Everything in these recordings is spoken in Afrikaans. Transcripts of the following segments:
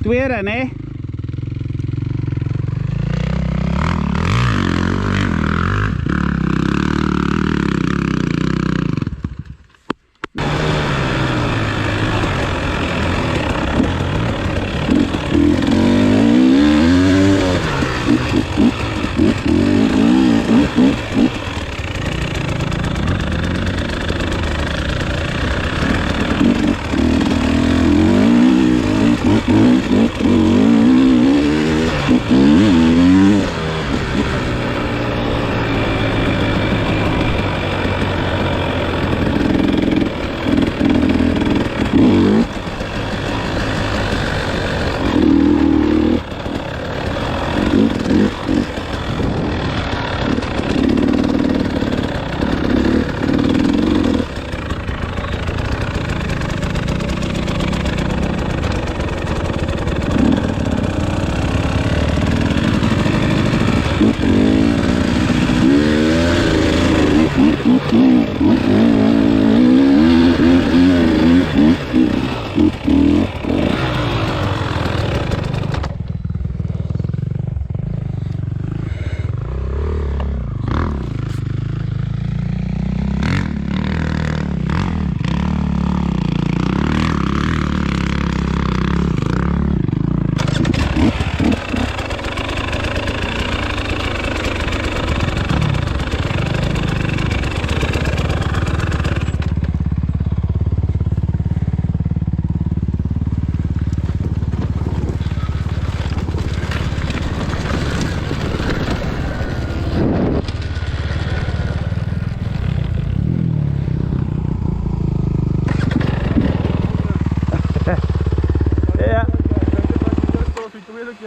tweede, né?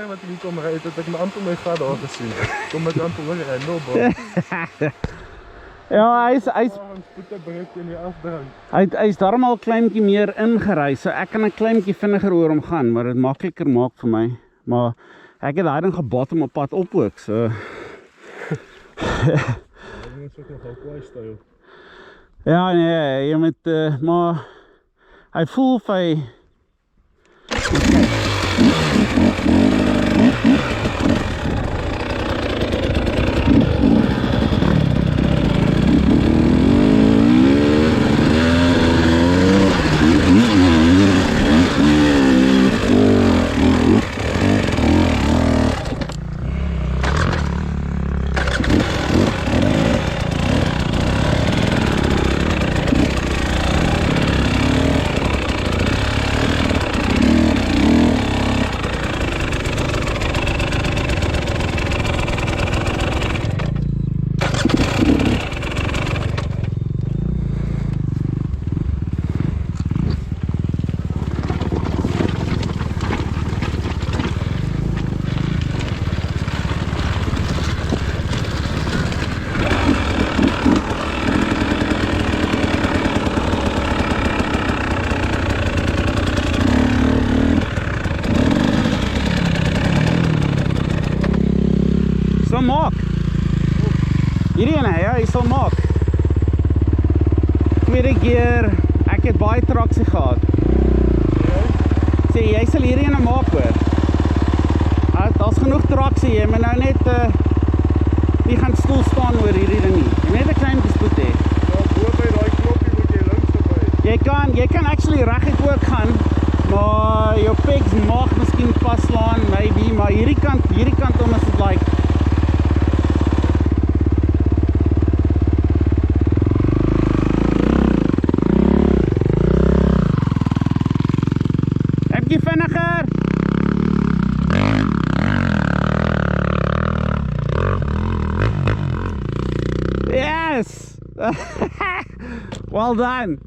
Wat ik niet kom rijden, dat ik mijn amper mee ga daar gezien. Kom met amper weer rijden, no bro. Ja, hy's spoed bereik in die afdrang. hy's daarom al 'n kleintjie meer ingereis. So ek kan 'n kleintjie vinniger oor hom gaan, maar dit makliker maak vir my. Maar ek het daai ding gebottom op pad op ook, so. Ja, dit is ook nogal kwaai styl. Ja, nee, jy moet maar hy voel vir sal maak. Hierdie ene, ja, hy sal maak. Tweede keer, ek het baie traksie gehad. Sê, jy sal hierdie ene maak hoor. Daar's genoeg traksie, jy moet nou net nie gaan stoel staan oor hierdie ding nie. Jy moet net 'n klein bespoed hê. Ja, bo by daai knoppie moet jy links verby. Jy kan actually reguit ook gaan, maar jou pegs mag miskien vaslaan, maybe, maar hierdie kant om is dit like vinniger. Yes. Well done.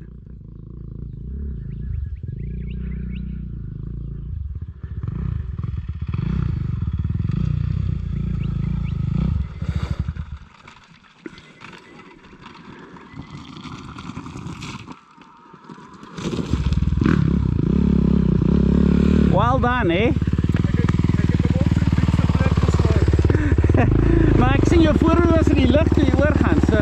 Well done, eh? Maar ek sien jou voorwiel is in die lug toe jy oorgaan, so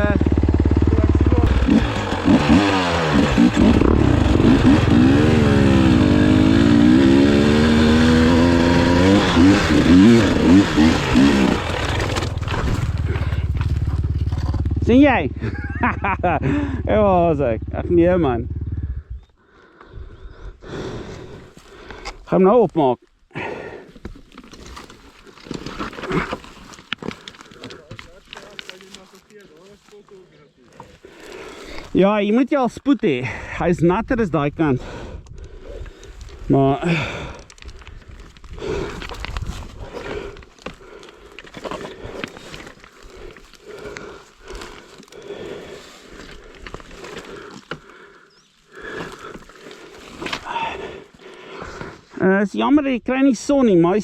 Sien jy? Ja, was ek. Ag nee man. Gaan nou opmaak. Ja, jy moet jy al spoed hê. Hy is natter as daai kant. Maar is jammer jy kry nie son nie, maar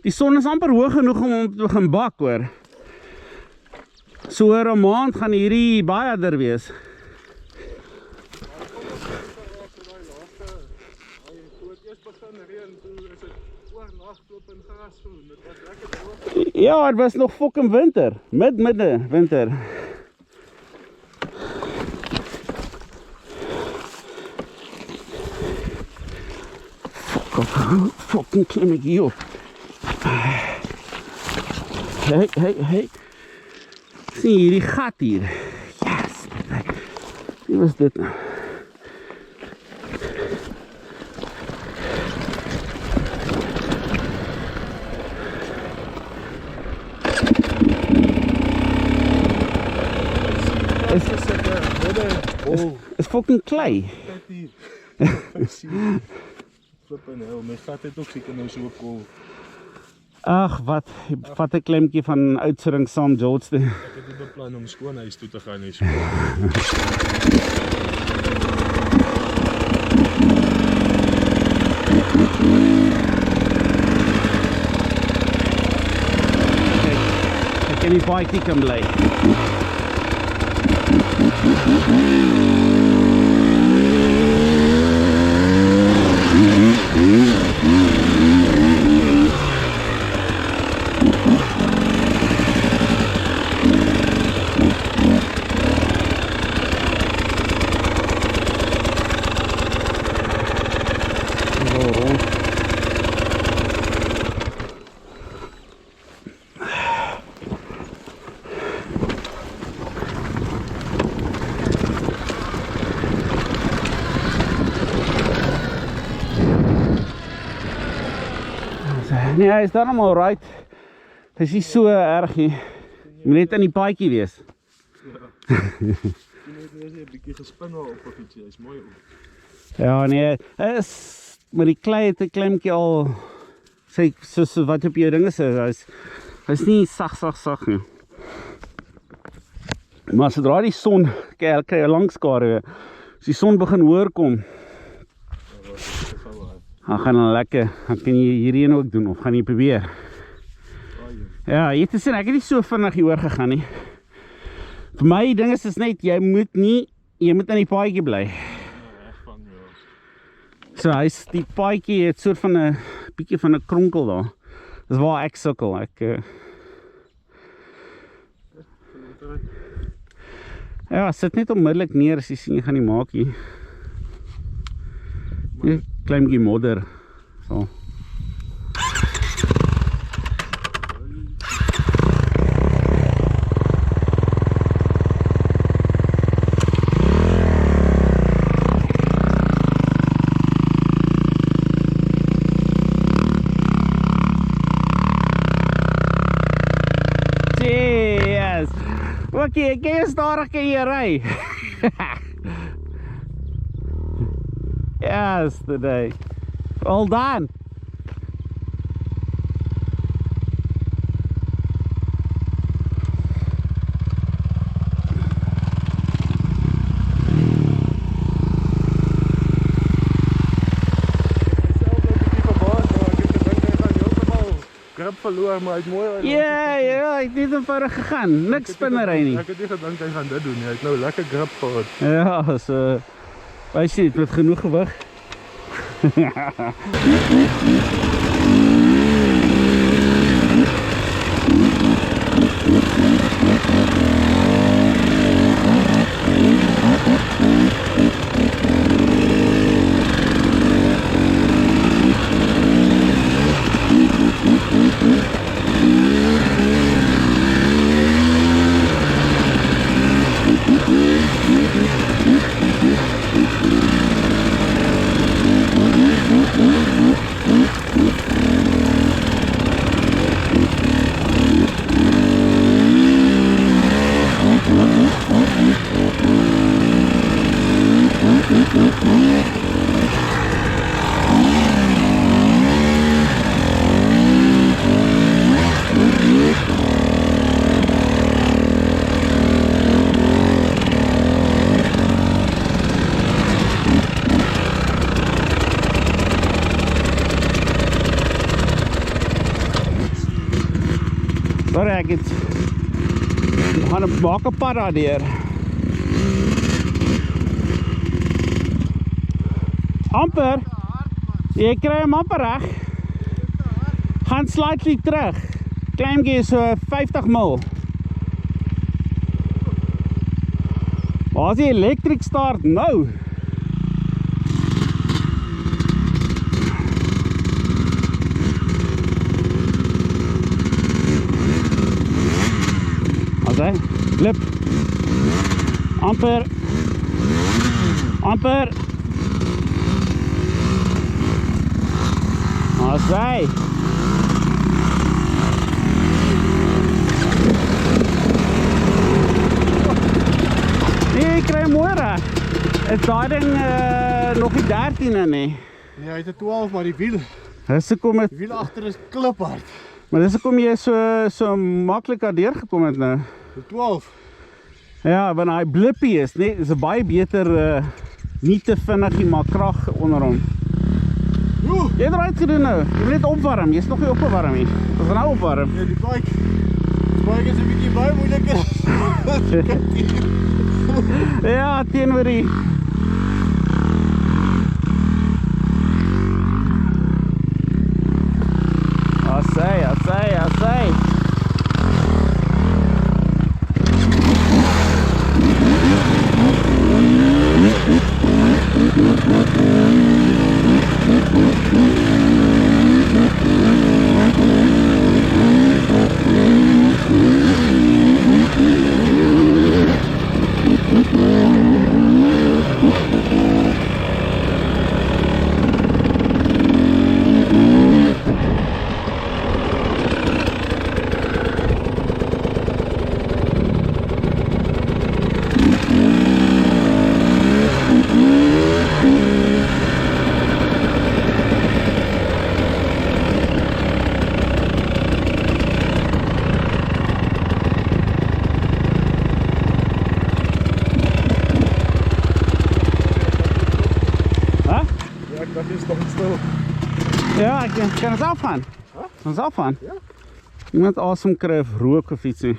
die son is amper hoog genoeg om te begin bak hoor. So oor 'n maand gaan hierdie baie harder wees. Ja, het was nog fucking winter. Midde winter. Fucking klim ek hier op. Hey. Sien hierdie gat hier. Yes. Wie was dit nou? Is fucking klei. Flippin hell, my gat het ook seker nou so kol. Ag, wat? Vat 'n klemmetjie van Oudtshoorn saam George. Ek het nie beplan om skoonhuis toe te gaan nie. So. Ek kan nie baie kan bly. Nee, hy is daarom al right. Dit is nie so erg nie. Jy moet net aan die paadjie wees. Ja. Jy het 'n bietjie gespin op of ietsie, hy's mooi op. Ja, nee, is met die klei het 'n klemmetjie al sê soos wat op jou dinge is. Hy's nie sag nie. Maar sodra die son kry 'n lang skare, as die son begin hoër kom, dan gaan hulle lekker, dan kan jy hierheen ook doen, of gaan jy probeer. Ja, jy het te sien, ek het nie so vinnig hier oor gegaan nie. Vir my ding is net, jy moet aan die paadjie bly. So die paadjie het soort van 'n bietjie van 'n kronkel daar. Dis waar ek sukkel, ja, sit net onmiddellik neer as jy sien jy gaan nie maak hier. Hier, klein bietjie modder. So. Yes. Okay, kan jy stadig kan jy ry? Yes, today. All done. Grip verloor, maar hy het mooi. Ja, ek het net eenvoudig gegaan. Niks spinnery nie. Ek het nie gedink hy gaan dit doen nie. Hy het nou lekker grip gehad. Ja, so wys jy, met genoeg gewig. Sorry, ek het maak 'n pad daardeur. Amper. Jy kry hom amper reg. Gaan slightly terug. Kleintjie is so 50 mil. Waar is die electric start nou? Asai, lip. Amper. Amper. Asai. Nee, ek kry mooi reg. Is daai ding nog die 13e nie? Nee, hy het 'n 12, maar die wiel Kom het, agter is kliphard. maar dis hoekom jy so maklik daardeur gekom het nou. Die 12. Ja, want hy blippie is, nee, is 'n baie beter nie te vinnig nie, maar krag onder hom. Joe, Jy het right gedoen nou. Jy moet net opwarm. Jy's nog nie opgewarm nie. Ons gaan nou opwarm. ja, die bike is 'n bietjie baie moeiliker. Ja, teenoor die Asai. Dat is toch niet stil. Ja, ek kan ons afgaan. Kan ons afgaan? Ja. Iemand asem kry of rook of iets nie.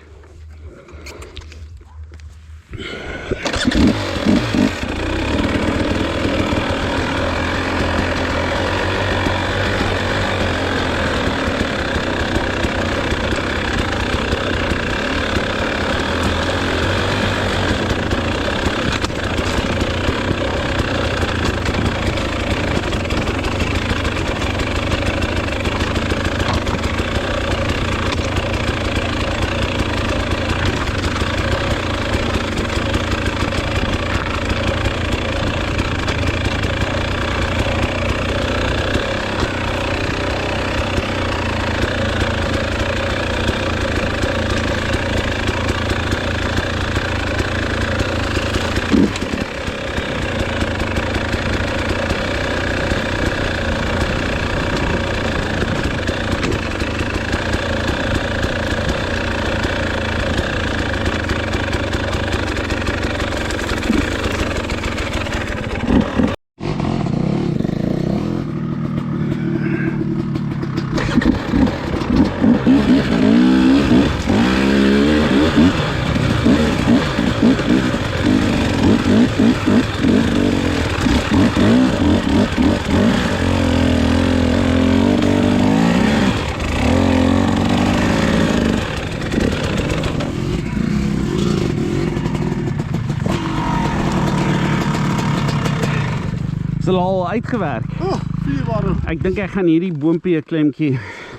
Is hulle al uitgewerk? Oh, 4 warm. Ek dink ek gaan hierdie boompie 'n klemmetjie.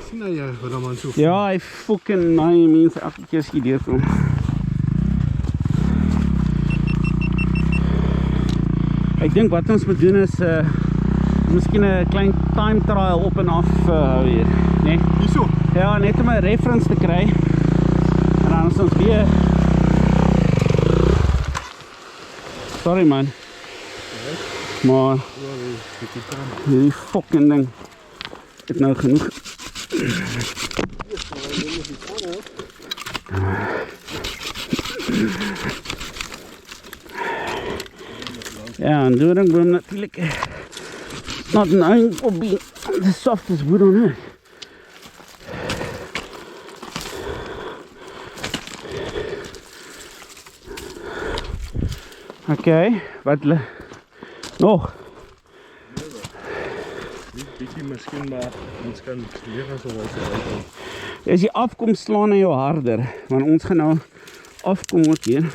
Sien nou jy wat dan man so. Ja, hy fucking my mense elke keer as jy deurkom. Ek dink wat ons moet doen is miskien 'n klein time trial op en af hou hier, né? Nee? Hierso. Ja, net om 'n reference te kry. En dan is ons weer. Sorry man. Maar hierdie fucking ding het nou genoeg. Ja, en doringboom natuurlijk not known for being the softest wood on earth. Okay, wat nog? Bietjie miskien maar ons kan weer as ons uit. As die afkom slaan na jou harder, want ons gaan nou afkom ook hier.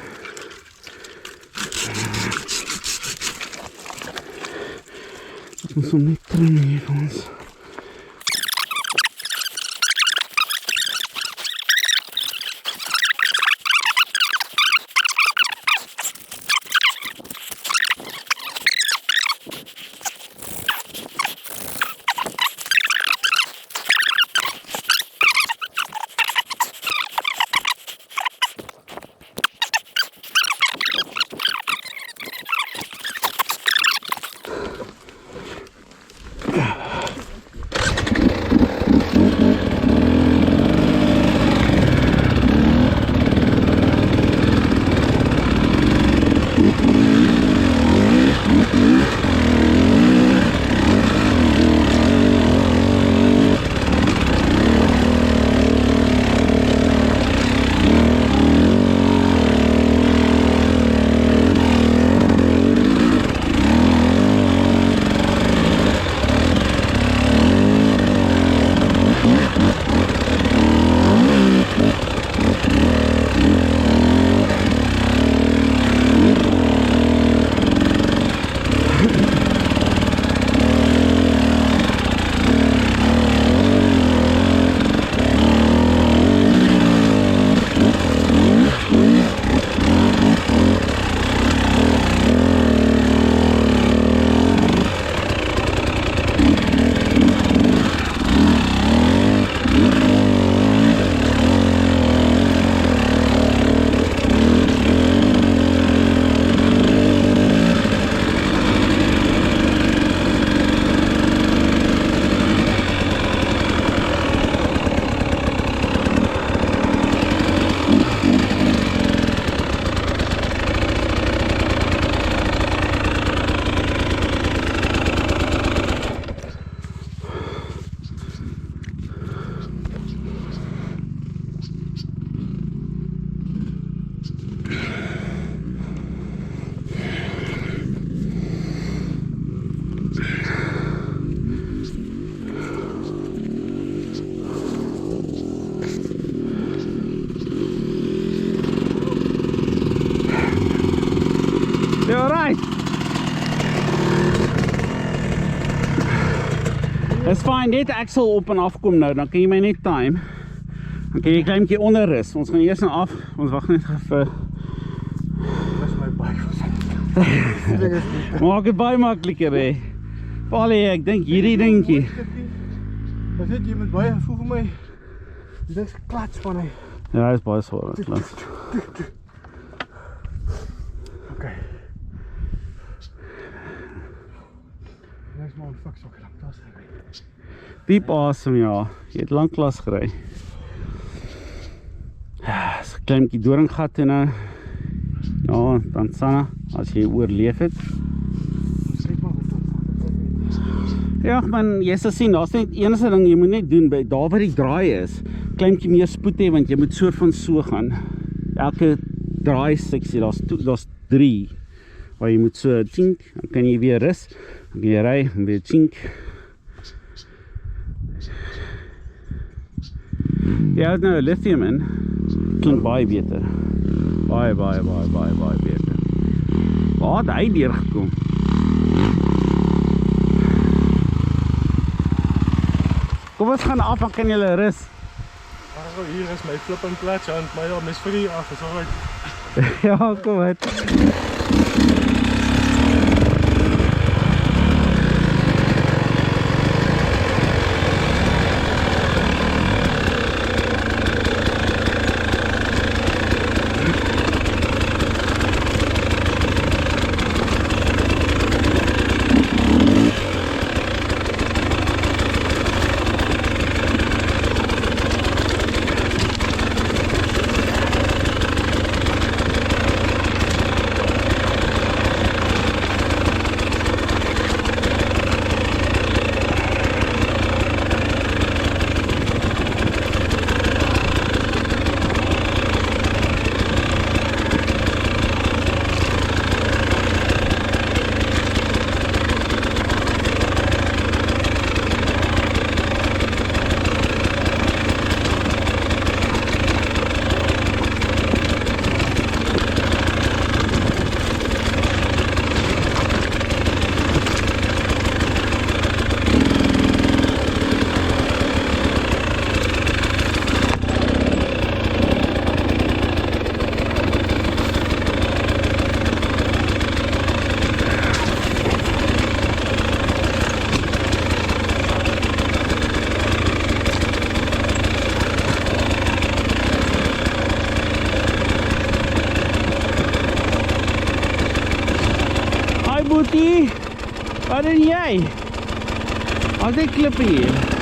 Ons moet hom net trim hier vir ons. Alright. Dis fyn, net axel op en af kom nou, dan kan jy my net time. Dan kan jy klein bietjie onder rus. Ons gaan eers nou af. Ons wag net vir Dis my bike. maak dit baie makliker hè. Palie, ek dink hierdie dingetjie. Dis net jy met baie voel vir my. Dit is klats van hy. Ja, is baie swaar, klats. Okay. Dis maar 'n fuck so lank klas gery. Piep awesome ja. Jy het lank klas gery. So 'n klein bietjie doringgat en nou. Ja, Tanzania, as jy oorleef het. Ja, man, jy sal sien, daar's net enigste ding jy moet net doen by daar waar die draai is. Klein bietjie meer spoed hê want jy moet soort van so gaan. Elke draai seksie, daar's 3 waar jy moet so tink, dan kan jy weer rus, dan kan jy ry en weer tink. Ja, het nou lithium in. Klink baie beter. Baie beter. Waar het hy deurgekom? Kom ons gaan af, dan kan julle rus. Maar hier is my flip en clutch hand, maar ja, mes vir hier af, is alright. Ja, kom uit. Wat doen jy? As die klip hier.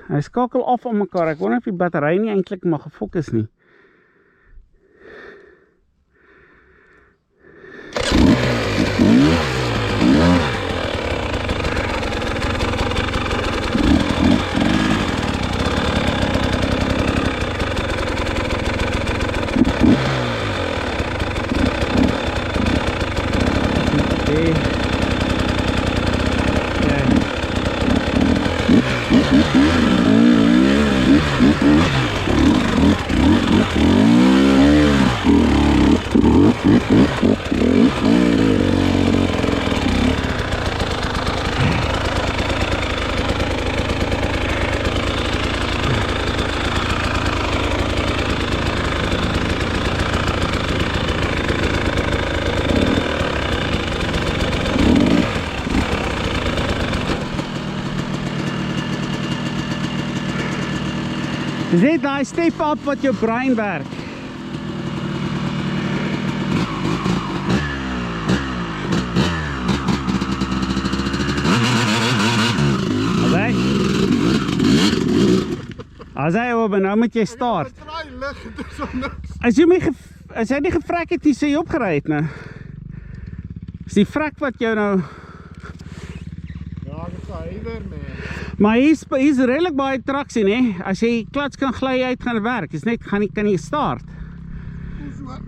Hy skakel af aan mekaar. Ek wonder of die battery nie eintlik maar gefokus nie. Dis net daai step up wat jou brein werk. As hy oor, nou moet jy start. lig, dit is al niks. As jy nie gevrek het, sê jy opgery het, nou. Is die vrek wat jou nou... Ja, ek is hywer, man. Maar hier's redelijk baie traksie, nee. As jy klats kan gly uit, gaan het werk. Is net, kan jy start. Hoezo?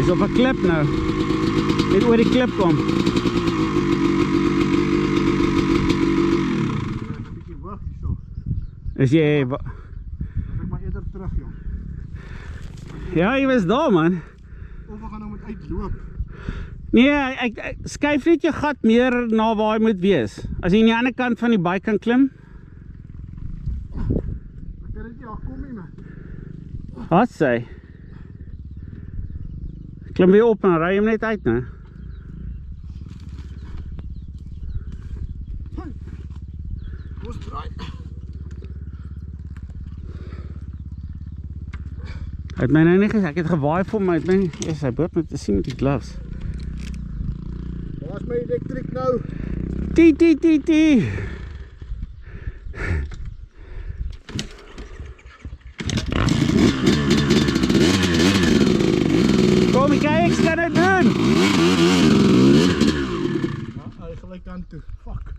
Is op 'n klip nou. Net oor die klip kom. Ja, 'n bietjie hoog hierso. Is jy... Dat ek maar eerder terug, jong. Ja, jy was daar, man. Of we gaan nou met uitloop. Nee, ek skuif net jou gat meer na waar hy moet wees. As jy aan die ander kant van die bike kan klim. Ek kan dit nie kom nie, man. Wat sê? Klim weer op en ry hom net uit, né? Ons draai. Hy het my nou nie gesê, ek het gewaai vir my, hy behoort met te sien met die gloves. Waar is my elektriek nou? Tie. Kom, kyk, ek kan dit doen. Ja, hy gelyk kant toe. Fuck.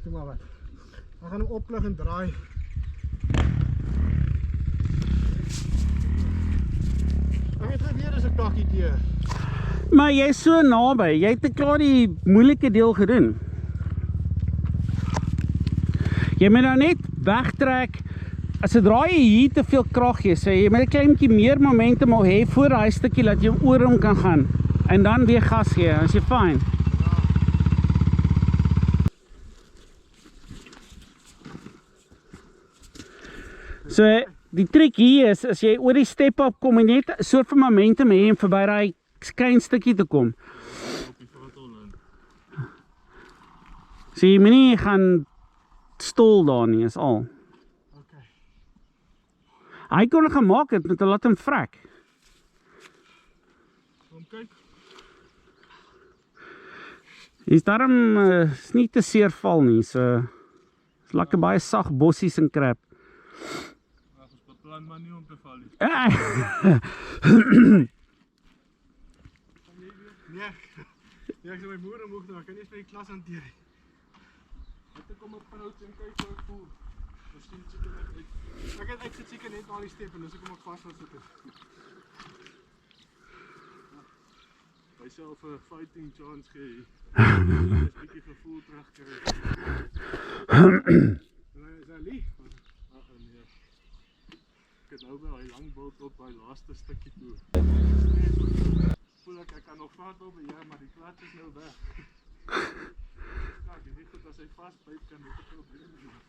Doe maar wat. We gaan hom oplig en draai. Ek het geweer as 'n kakkie deur. Maar jy is so naby, jy het te klaar die moeilike deel gedoen. Jy moet nou net wegtrek. As sodra jy hier te veel krag gee, so jy moet 'n klein bietjie meer momentum al hê voor daai stukkie dat jy oor hom kan gaan en dan weer gas gee, as jy fyn. So die trick hier is as jy oor die step up kom en net 'n soort van momentum hê om verby daai klein stukkie te kom. So jy moet nie gaan stol daar nie, is al. Okay. Hy kon het gemaak het met 'n laat hom vrek. Kom kyk. Is daarom is nie te seer val nie, so is lekker baie sag bossies en krap. Ons beplan maar nie om te val nie. Nee. Ja, ek sê my moeder moeg nou, ek kan nie eens by die klas hanteer nie. Ek kom op van ouds en kyk hoe ek voel. Miskien seker net uit. Ek het uitsit seker net na die step en dis ek kom ek vas wat sit. Myself 'n fighting chance gee. Dis 'n bietjie gevoel terugkry. Is hy lief? Nee. Ek het nou wel hy lang bult op by laaste stukkie toe. Voel ek kan nog vaart op, ja, maar die klats is nou weg. Kijk, jy weet goed, as hy vastbyt kan dit 'n probleem wees.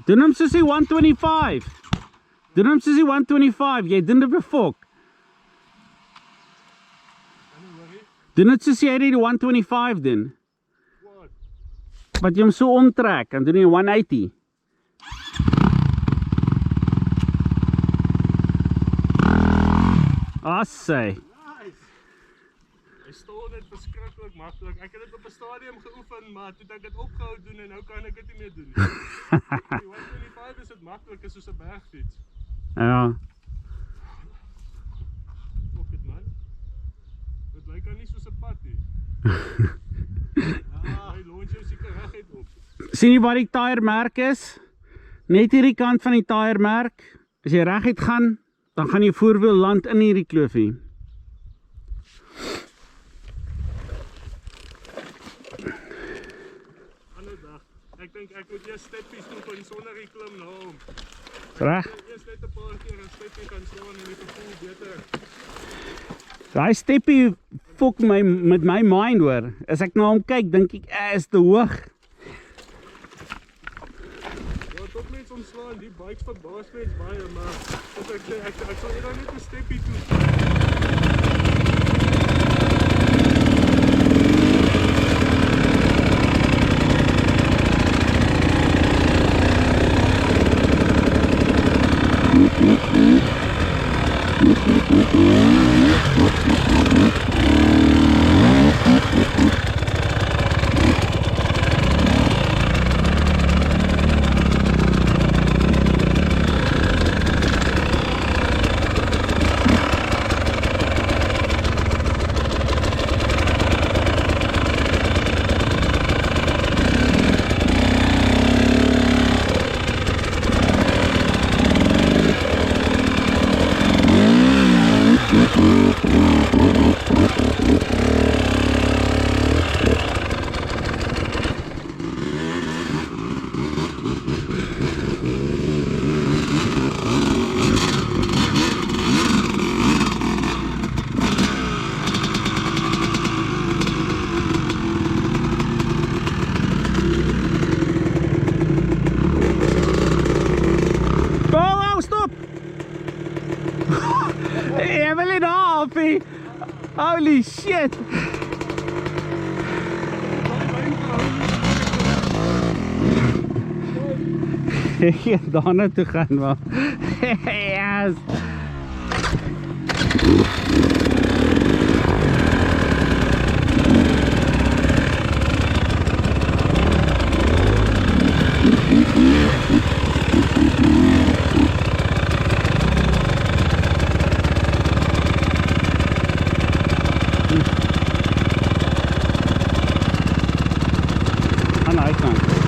Doen hom soos die 125. Doen hom soos die 125. Jy doen dit befok. Doen dit soos jy die 125 doen. Wat jy hom so omtrek en doen jy 180. Assai. Hy staan dit verskriklik maklik. Ek het dit op 'n stadium geoefen, maar toe ek dit opgehou doen en nou kan ek dit nie meer doen nie. Die 125 is dit maklik, is soos 'n bergfiets. Ja. Fok dit man. Dit lyk aan nie soos 'n pad nie. Ja, hy launch jou seker reguit op. Sien jy waar die tyre merk is? Net hierdie kant van die tyre merk. As jy reguit gaan, dan gaan jy voorwiel land in hierdie kloofie. Ek dink ek moet eers steppies doen en sonder die klim na hom. Reg. Eers net 'n paar keer 'n steppie kan slaan en die gevoel beter. Daai steppie fok my met my mind hoor. As ek na hom kyk, dink ek is te hoog. ontslaan, die bikes verbaas my baie, maar soos ek sê, ek sal eerder net 'n steppie toe. Evelyn Harvey! Holy shit! Hier daarna toe gaan maar. Yes! Aan die kant.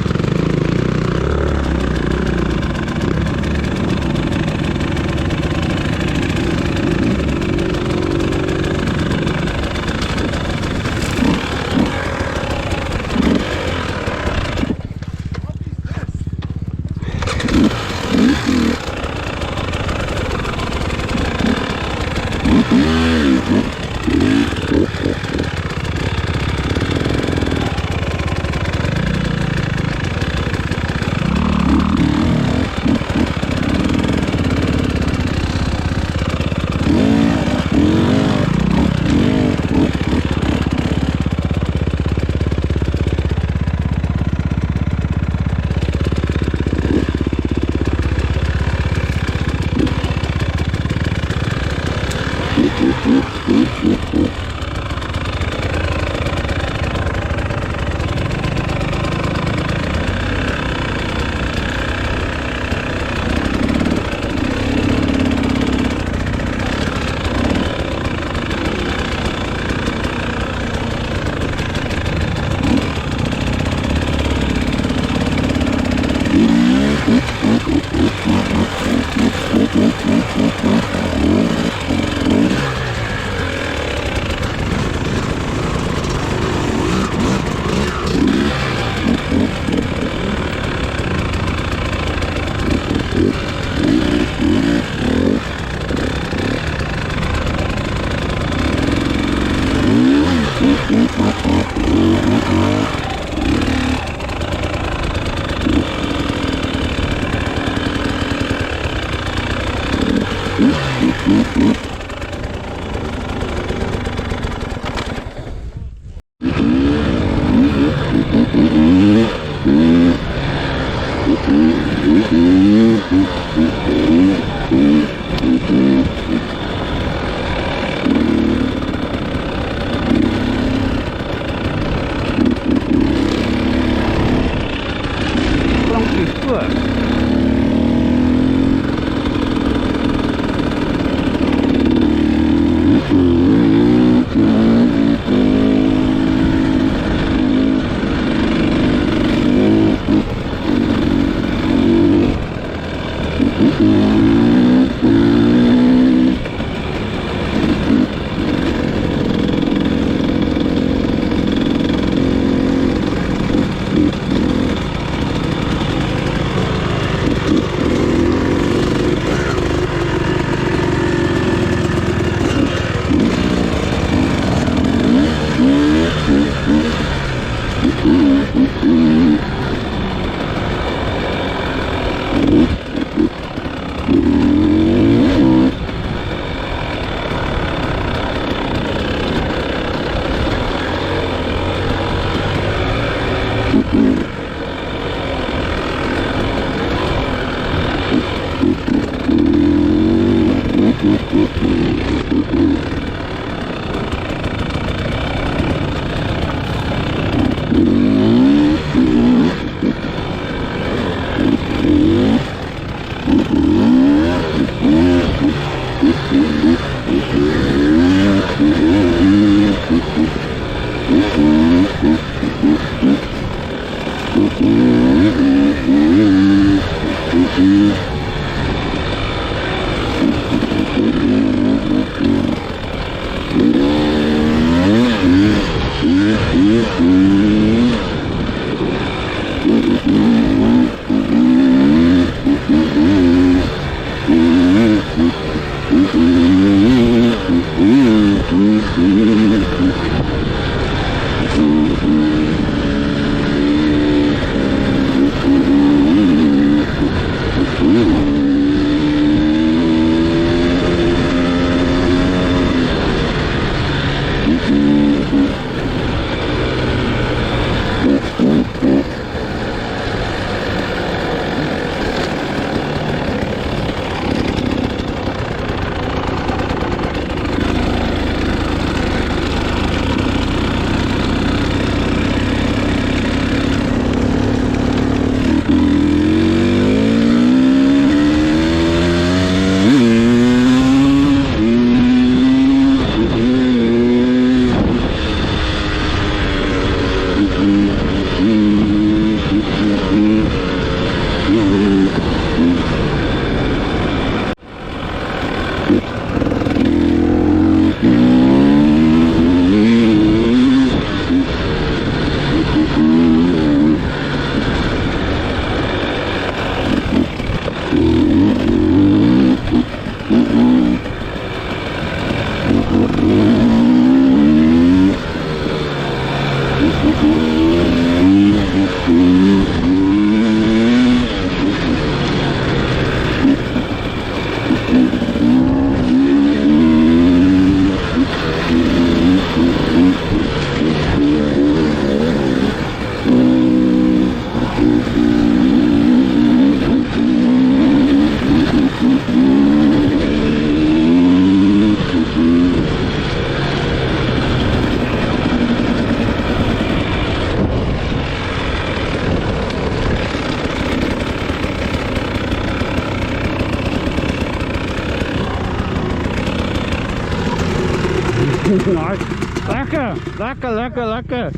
Nice. Lekker, lekker, lekker, lekker.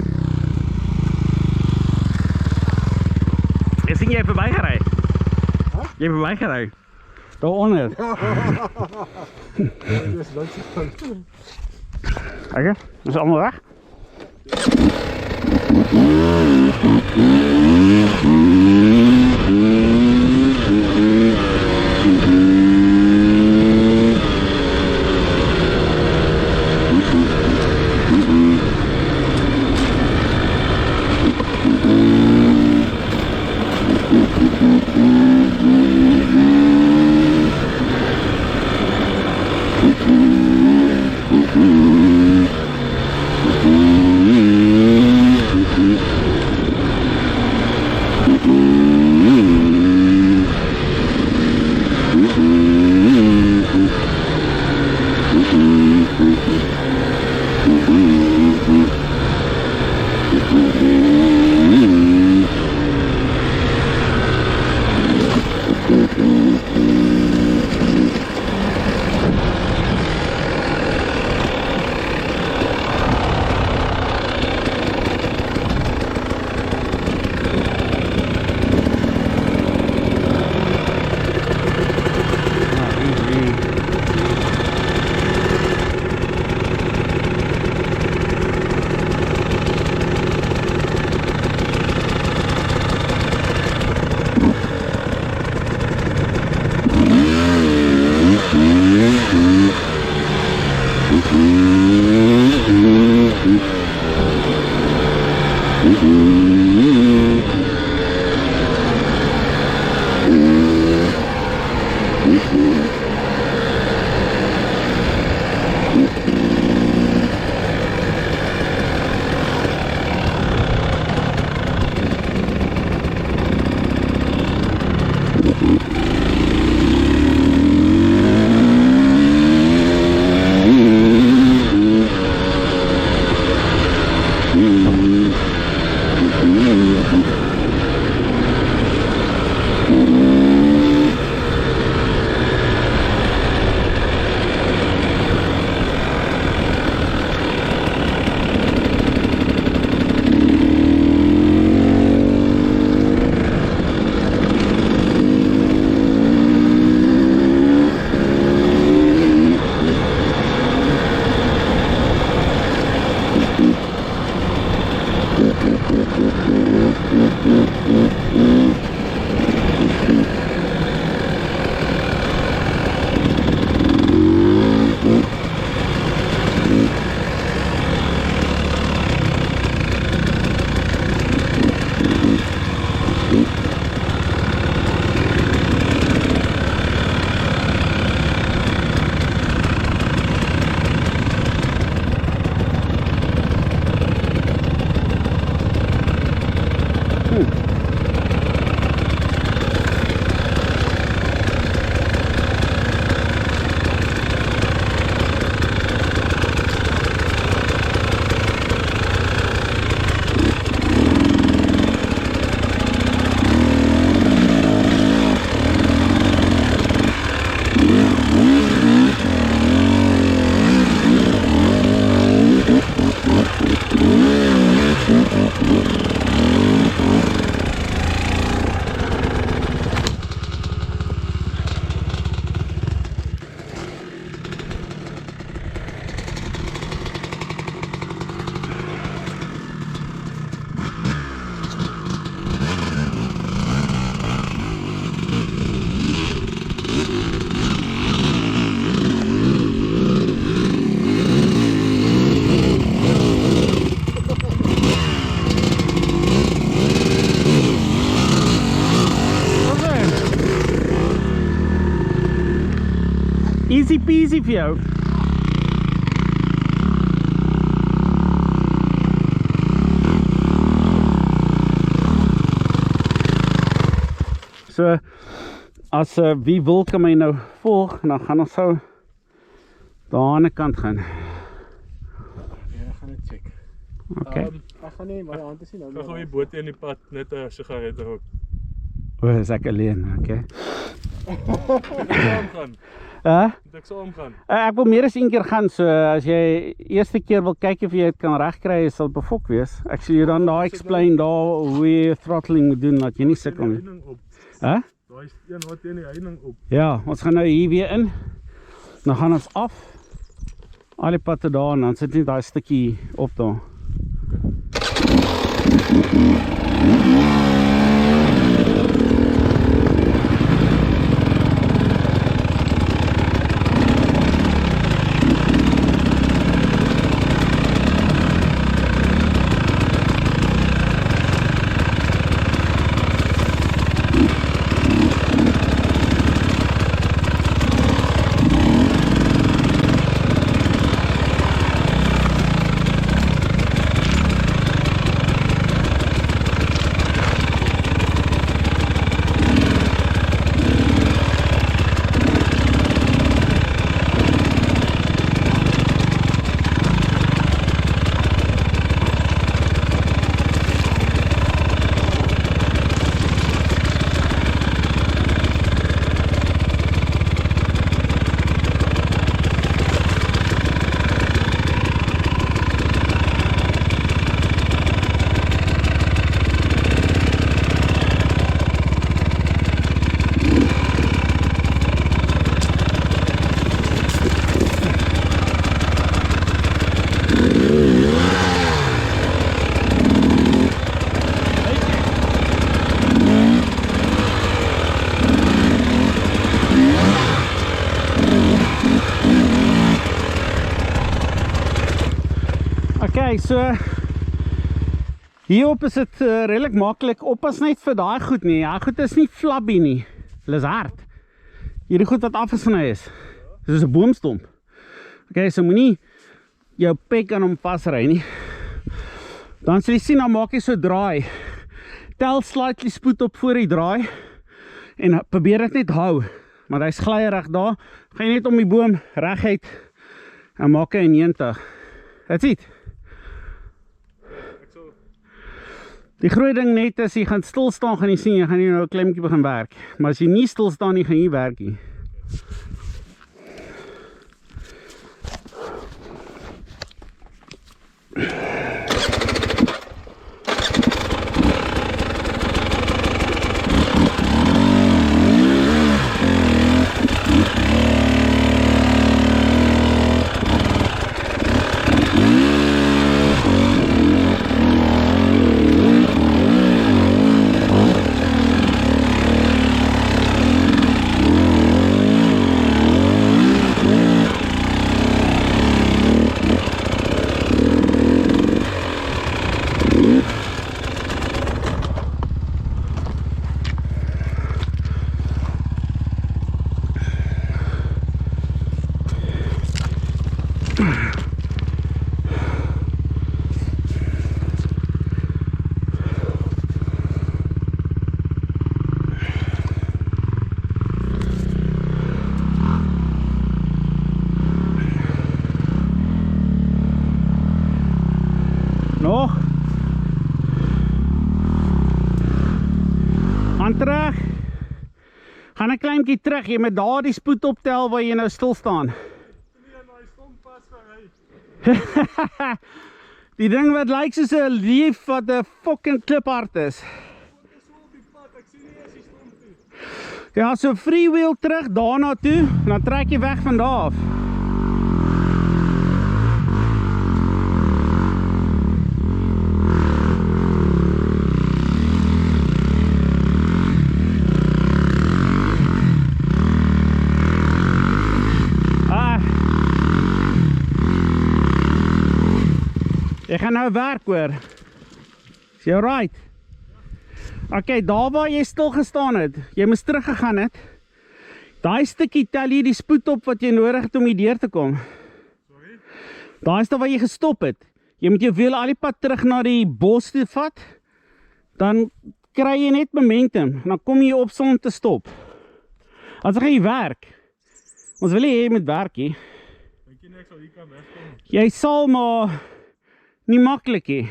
Is jij voorbij gereden? Huh? Je hebt voorbij gereden. Daaronder. Kijk eens, dat is allemaal weg. Easy peasy vir jou. So, as wie wil kan my nou volg, dan gaan ons so daar aan die kant gaan. Ja, ek gaan net check. Okay. Ek gaan nie, my hand is nie nou. Ek gooi die boot in die pad, net 'n sigaret rook. O, is ek alleen, okay. Ek saam gaan. Ek saam gaan. Ek wil meer as een keer gaan, so as jy eerste keer wil kyk of jy het kan regkry, sal dit befok wees. Ek sal jou dan daar explain daar hoe jy throttling moet doen, dat jy nie sukkel nie. Daai een wat teen die heining op. Ja, ons gaan nou hier weer in. Dan gaan ons af. Al die pad tot daar en dan sit net daai stukkie op daar. Okay, so hierop is dit redelik maklik. Oppas net vir daai goed nie. Daai goed is nie flabby nie. Hulle is hard. Hierdie goed wat afgesny is. Dit is 'n boomstomp. Okay, so moenie jou pek aan hom vasry nie. Dan sal jy sien, dan maak jy so draai. Tel slightly spoed op voor die draai en probeer dit net hou. Maar hy's glyrig daar. Gaan jy net om die boom reguit en maak hy 90. That's it. Die groot ding net is, jy gaan stil staan, gaan jy sien, jy gaan nie nou 'n klein bietjie begin werk. Maar as jy nie stil staan nie, gaan jy nie werk nie. Nog. Gaan terug. Gaan 'n klein bietjie terug. Jy moet daar die spoed optel waar jy nou stil staan. Die ding wat lyk soos 'n leaf wat 'n fucking kliphard is. Ja, so freewheel terug daarna toe en dan trek jy weg van daar af. Jy gaan nou werk hoor. Is jy right? Okay, daar waar jy stil gestaan het, jy moes teruggegaan het. Daai stukkie tel jy die spoed op wat jy nodig het om hier deur te kom. Sorry? Daai is daar waar jy gestop het. Jy moet jou wiel al die pad terug na die bos toe vat. Dan kry jy net momentum. Dan kom jy op sonder te stop. As jy werk. Ons wil jy moet werk hier. Dink jy nie ek sal hier kan wegkom? Jy sal maar nie maklik hê.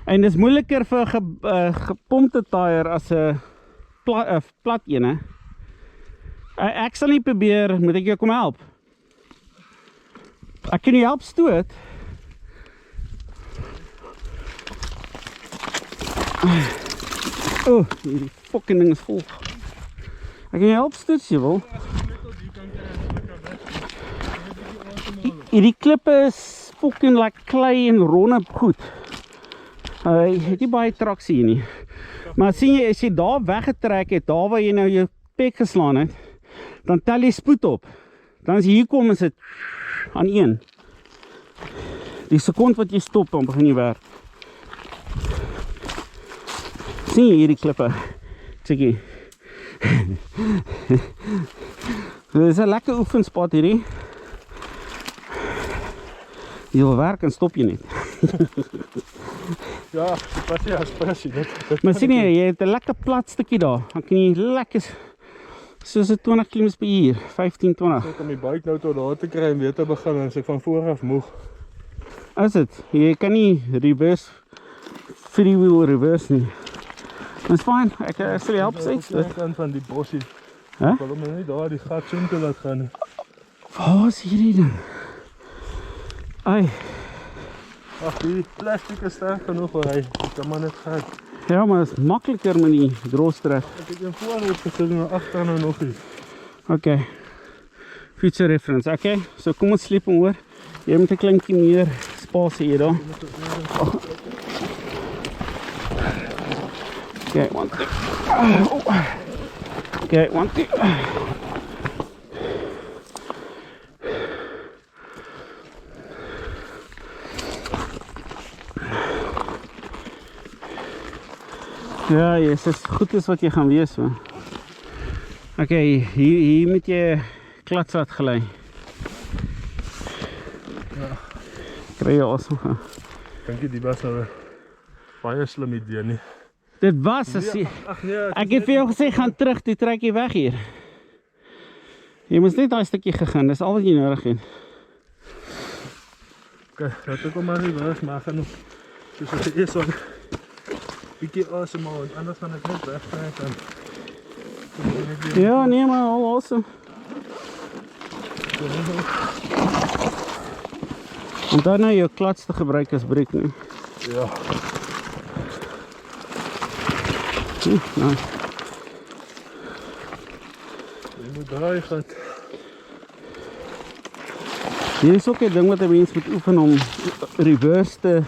En dis moeiliker vir 'n gepompte tyre as 'n plat een, hè. Ek sal nie probeer, moet ek jou kom help? Ek kan jou help stoot. Oh, hierdie fucking ding is vol. Ek kan jou help stoot as jy wil. Hierdie klippe is fucking like klei en ronde goed. Jy het nie baie traksie hier nie. Maar sien jy, as jy daar weggetrek het, daar waar jy nou jou pek geslaan het, dan tel jy spoed op. Dan as jy hier kom, is dit aan 1. Die sekond wat jy stop, dan begin jy werk. Sien jy hierdie klippe? Checkie. Dit is 'n lekker oefenspot hierdie. Jy wil werk en stop jy net. Ja, pas jy as pressie. Maar sien jy het 'n lekker plat stukkie daar. Dan kan jy lekker soos 'n 20 km/h, 15-20. Ek om die bike nou tot daar te kry en weer te begin en as ek van voor af moeg. Is dit? Jy kan nie reverse, freewheel reverse nie. Dis fyn. Ek sal jou help sê. Ek kan van die bossie. Hè? Ek wil hom nou nie daar die gat so toe laat gaan nie. Waar is hierdie ding? Ai, Ag, die plastiek is sterk genoeg vir hy. Ek kan maar net gaan. ja, maar is makliker met die drawstrap. Ek het een voorhoop gesit en agter nou nog iets. Okay. Future reference. Okay. So kom ons sleep hom hoor. Jy moet 'n kleintjie meer spasie hier daar. Okay, one thing. Okay, one thing. Ja, yes, is goed is wat jy gaan wees, man. Okay, hier moet jy klatsat gelei. Ja. Kry jy awesome gaan. Dink jy die was nou baie slim idee nie. Dit was as jy... Ag nee, Ek het vir jou gesê, gaan terug, toe trek jy weg hier. Jy moes net daai stukkie gegaan, dis al wat jy nodig het. okay, dat ek hom maar reverse maak en soos as jy eers op bietjie asemhaal en anders gaan ek net wegtrek en Ja, nee maar, al awesome. En dan nou jou klats te gebruik as breek nie. Ja. Nice. Jy moet draai gaan. Hier is ook 'n ding wat 'n mens moet oefen om reverse te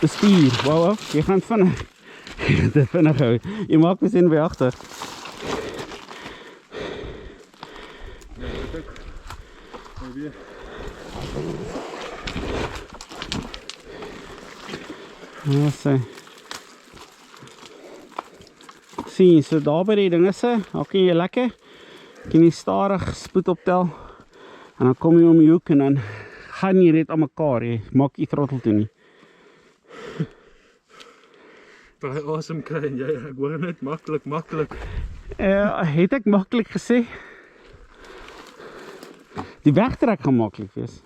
bestuur. Wow, jy gaan vinnig. Dit vinnig hou. Jy maak my sin by agter. Weer. Ja, sê. Sien, so daar by die dinge se, dan kan jy lekker kan jy stadig spoed optel. En dan kom jy om die hoek en dan gaan jy net aan mekaar, jy maak jy throttle toe nie. Baie awesome kry en jy, ek hoor net maklik. Het ek maklik gesê? Die wegtrek gaan maklik wees.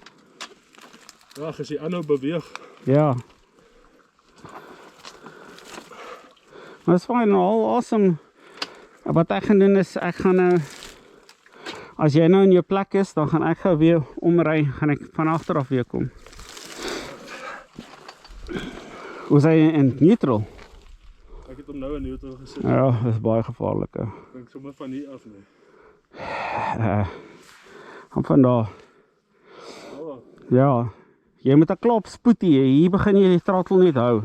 Ja, as jy aanhou beweeg. Ja. Maar is fijn, al awesome. Wat ek gaan doen is, ek gaan nou, as jy nou in jou plek is, dan gaan ek gou weer omry, gaan ek van agter af weer kom. Hoe sê jy in neutral? Ek het hom nou in neutral gesit. Ja, dat is baie gevaarlik. Ek dink sommer van hier af nie. Gaan van daar. Oh, Ja, jy moet 'n klop spoed hier begin jy die throttle net hou.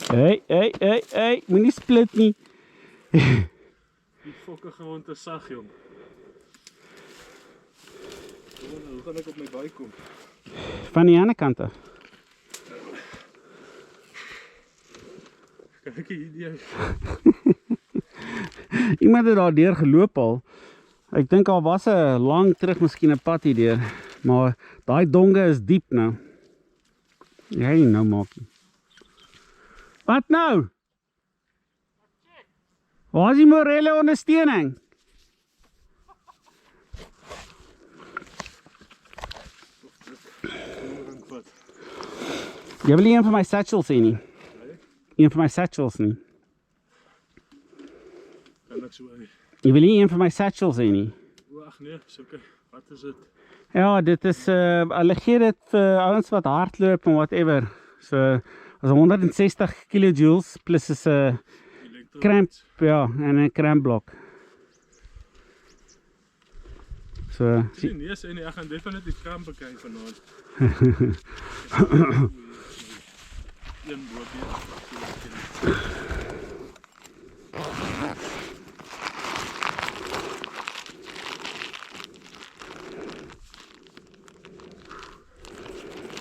Hey, moenie split nie. die fokke gewoon te sag, jong. Hoe gaan ek op my baie kom? Van die ander kant af. Kan ek hier die Iemand het daar deur geloop al. Ek dink al was 'n lang terug miskien 'n pad hier deur, maar daai donge is diep nou. Jy nou maak. Wat nou? Waar is die morele ondersteuning? Jy wil nie een van my satchels hê nie. Een van my satchels nie. Kan ek so hê? Jy wil nie een van my satchels hê nie. Ag nee, is okay. Wat is dit? Ja, dit is hulle gee dit vir ouens wat hardloop en whatever. So as 160 kilojoules plus is 'n cramp, ja, en 'n crampblok. So Nee, sê nie, ek gaan definitief krampe kry vanaand. Een bootjie.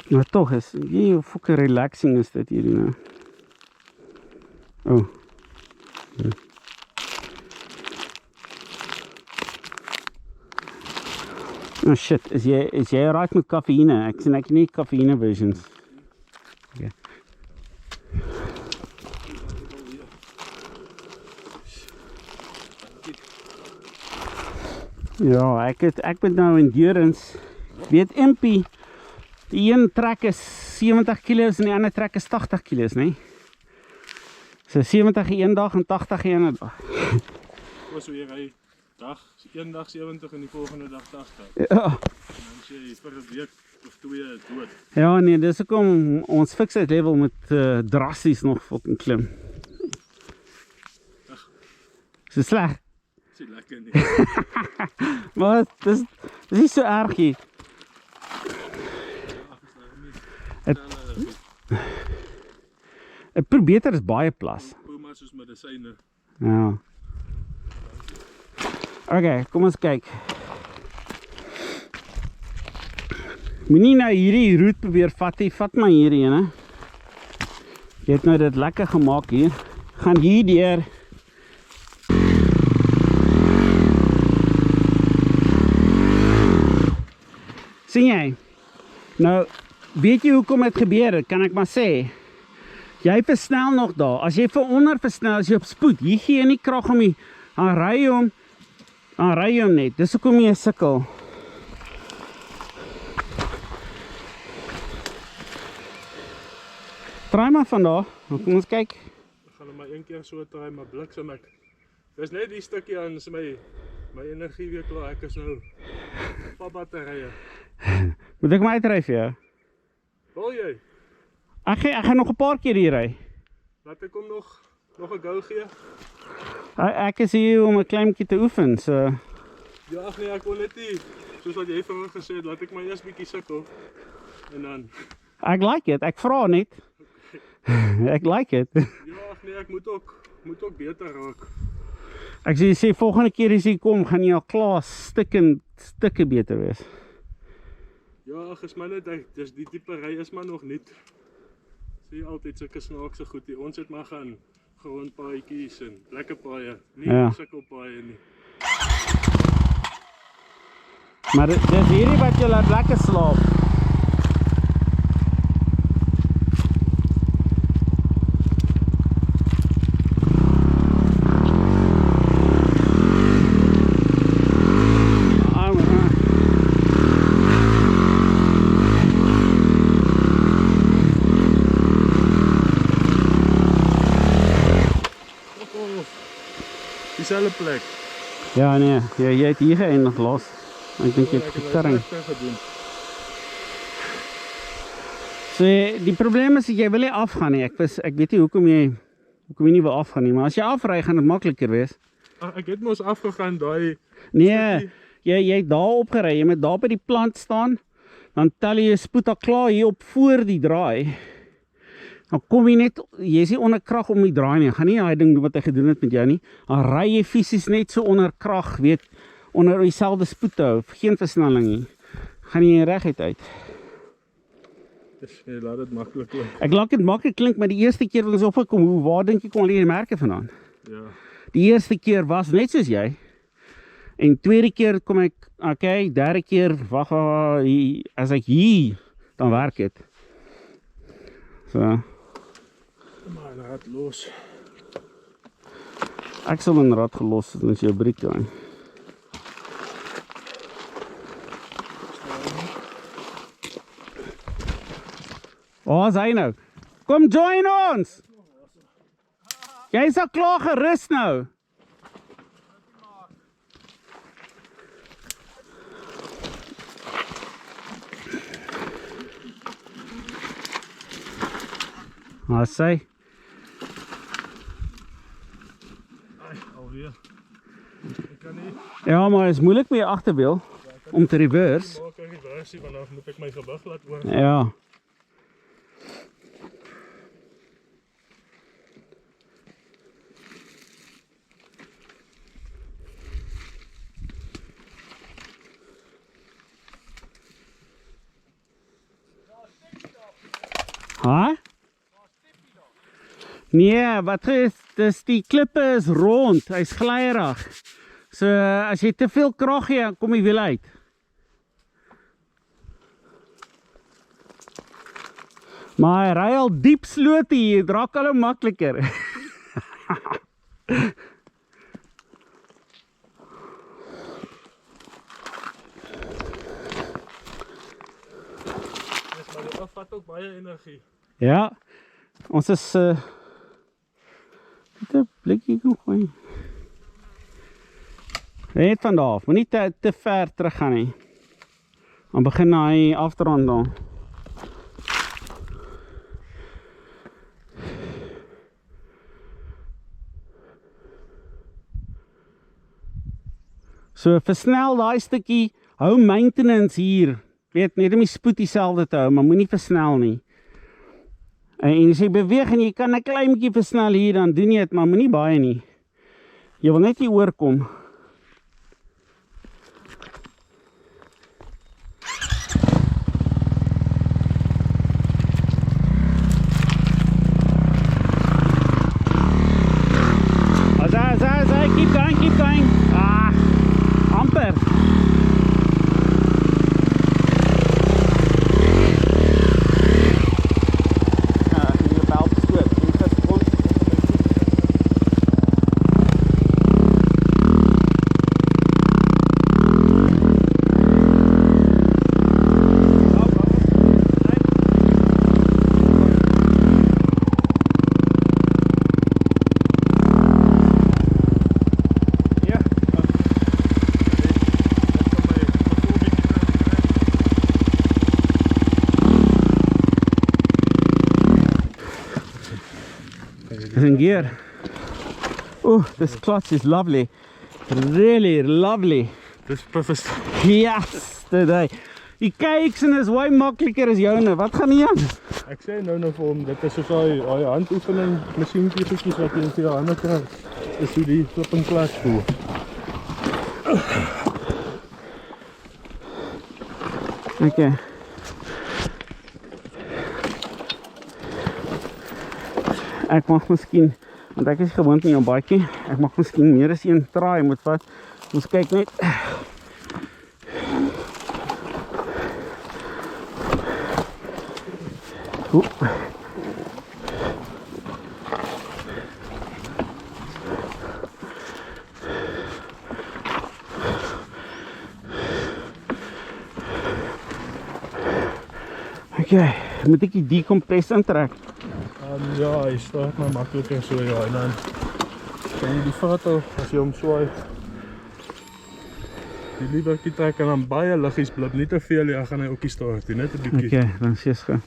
maar tog is hier fucking relaxing is dit hierdie nou. Oh. Oh shit, is jy right met kafeïne? Ek sien ek nie kafeïne versions. Okay. Ja, ek met nou endurance. Weet MP, die een trek is 70 kilos en die ander trek is 80 kilos, nee? So 70 een dag en 80 een ander dag. So jy ry dag, een dag 70 en die volgende dag 80. Ja. En dan sê jy vir 'n week of 2 dood. Ja, nee, dis hoekom ons fixed level moet drasties nog fucking klim. So sleg. Dis lekker nie. Maar dis nie so erg hier. Ek probeer beter is baie plas. Puma soos medisyne. Ja. Okay, kom ons kyk. Moenie nou hierdie route probeer vat nie, vat maar hierdie ene. Jy het nou dit lekker gemaak hier. Gaan hier deur. Sien jy? Nou, weet jy hoekom dit gebeur het? Kan ek maar sê. Jy versnel nog daar. As jy veronder versnel, as jy op spoed, hier gee jy nie krag om die, dan ry jy hom net. Dis hoekom jy sukkel. Draai maar van daar. Kom ons kyk. Ek gaan maar een keer so draai, maar bliksem ek. Dis net die stukkie aan is my energie weer klaar. Ek is nou op batterye. Moet ek my uitry vir jou? Wil jy? Ek gaan nog 'n paar keer hier ry. Laat ek hom nog 'n go gee. Ek is hier om 'n kleintjie te oefen, so Ja, ag nee, ek wil net nie soos wat jy vroeër gesê het, laat ek maar eers bietjie sukkel. En dan ek like it. Ek vra net. Ek like it. ja, ag nee, ek moet ook beter raak. Ek sê volgende keer as jy kom, gaan jy al klaar stukke beter wees. Ja, ag is maar net dis die tipe ry is maar nog niet. Sê altyd sulke snaakse goed hier. Ons het maar gaan grondpaadjies en lekker paaie, nie Ja. sukkelpaaie nie. Maar dis hierdie wat jy laat lekker slaap. Dieselfde plek. Ja nee, jy het hier geëindig los. Ek dink jy het Ek het gekarring. regtig gedoen. So die probleem is dat jy wil nie afgaan nie. Ek weet nie hoekom jy nie wil afgaan nie, maar as jy afry gaan dit makliker wees. Ag, ek het mos afgegaan daai Nee, jy het daar opgery, jy moet daar by die plant staan, dan tel jy spoed al klaar hier op voor die draai. Dan kom jy net, jy is nie onder krag om die draai nie, gaan nie daai ding doen wat hy gedoen het met jou nie, dan ry jy fisies net so onder krag, weet, onder dieselfde spoed te hou, geen versnelling nie. Gaan jy reguit uit? Dus jy laat dit maklik klink. Ek laat dit maklik klink, maar die eerste keer wat ons opgekom, waar dink jy kom al die merke vandaan? Ja. Die eerste keer was net soos jy. En tweede keer kom ek, okay, derde keer, wag, as ek hier, dan werk dit. So, Maar laat los. ek sal my rad gelos het, as jy briek daar. Waar is hy nou? Kom join ons! Jy is al klaar gerus nou. Wat sê? Ai, alweer. Ek kan nie. Ja, maar het is moeilijk met je achterwiel om te reverse. Maak ek reversie, want dan moet ek my gewig laat oor. Ja. Huh? Nee, wat is die klippe is rond, hy is glyrig. So as jy te veel krag gee, kom jy wiel uit. Maar hy ry al diep sloot hier, het raak al makliker. Maar dit vat ook baie energie. Ja, ons is net 'n blikkie kan gooi. Net van daar af, maar nie te ver terug gaan nie. Dan begin hy afdrand dan. So versnel daai stukkie, hou maintenance hier. Weet, net om die spoed dieselfde te hou, maar moenie versnel nie. En as jy beweeg en jy kan 'n klein bietjie versnel hier, dan doen jy dit, maar moenie baie nie. Jy wil net hier oorkom. Keep going. Ah, amper. In gear. Oh, this clutch is lovely. Really lovely. Dis perfect. Yes, today. Die kyks en is way makliker as joune. Wat gaan nie aan? Ek sê nou vir hom, dit is soos daai handoefening, masjienkie goedjies wat jy in jou hande kry. Dis hoe die flipping clutch voel. Okay. Ek mag miskien, want ek is gewoond nie om baie, ek mag miskien meer as een draai moet vat. Ons kyk net. Oep. Okay, moet ek die decompress intrek? Ja, hy start maar makliker so, ja, en dan kan jy die foto, as jy hom swaai, die lieberkie trek en dan baie liggies blip, nie te veel, ja, gaan hy ookie start, net 'n bietjie. Okay, dan sê jy.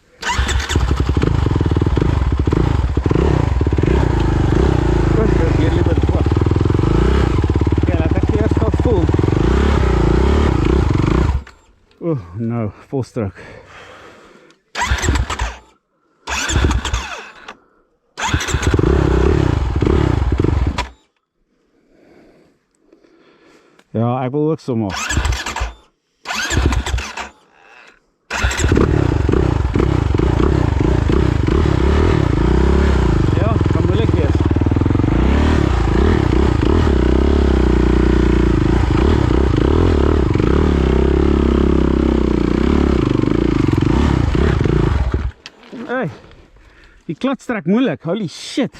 Oh, no, full stroke. Ja, ek wil ook so maak. Die klats trek moeilik, holy shit.